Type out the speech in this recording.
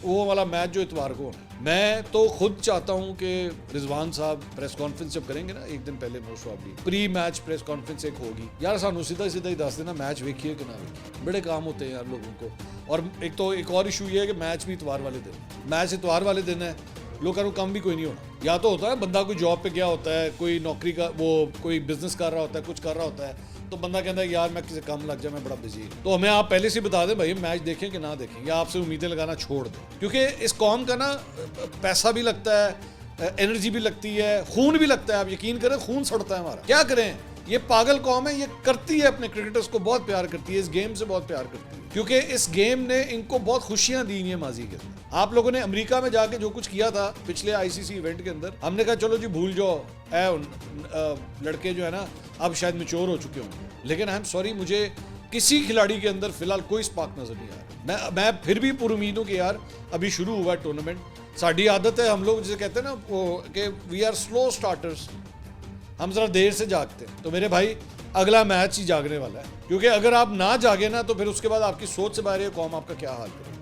वो वाला मैच जो इतवार को होना है। मैं तो खुद चाहता हूँ कि रिजवान साहब प्रेस कॉन्फ्रेंस जब करेंगे ना एक दिन पहले, most probably pre match press conference एक होगी। यार सानू सीधा सीधा ही दस देना मैच वेखिए कि ना वेखिए, बड़े काम होते हैं यार लोगों को। और एक और इशू ये है कि मैच भी इतवार वाले दिन, मैच इतवार वाले दिन है, लोगों को कम भी कोई नहीं होना। या तो होता है बंदा कोई जॉब पे गया होता है, कोई नौकरी का वो कोई बिजनेस कर रहा होता है, कुछ कर रहा होता है, तो बंदा कहता है यार मैं किसी काम लग जाए, मैं बड़ा बिजी हूँ। तो हमें आप पहले से बता दें भाई मैच देखें कि ना देखें, या आपसे उम्मीदें लगाना छोड़ दें, क्योंकि इस कौम का ना पैसा भी लगता है, एनर्जी भी लगती है, खून भी लगता है। आप यकीन करें खून सड़ता है हमारा। क्या करें, ये पागल कौम है, ये करती है अपने क्रिकेटर्स को बहुत प्यार करती है, इस गेम से बहुत प्यार करती है, क्योंकि इस गेम ने इनको बहुत खुशियां दी हैं माजी के अंदर। आप लोगों ने अमेरिका में जाके जो कुछ किया था पिछले आईसीसी इवेंट के अंदर, हमने कहा चलो जी भूल जाओ, लड़के जो है ना अब शायद मैच्योर हो चुके होंगे, लेकिन आई एम सॉरी, मुझे किसी खिलाड़ी के अंदर फिलहाल कोई स्पार्क नजर नहीं आ रहा। मैं फिर भी पुरुमीद हूं कि यार अभी शुरू हुआ टूर्नामेंट, साड़ी आदत है हम लोग जिसे कहते हैं ना वो कि वी आर स्लो स्टार्टर्स, हम जरा देर से जागते हैं। तो मेरे भाई अगला मैच ही जागने वाला है, क्योंकि अगर आप ना जागे ना तो फिर उसके बाद आपकी सोच से बाहर ये कौम आपका क्या हाल करेगी।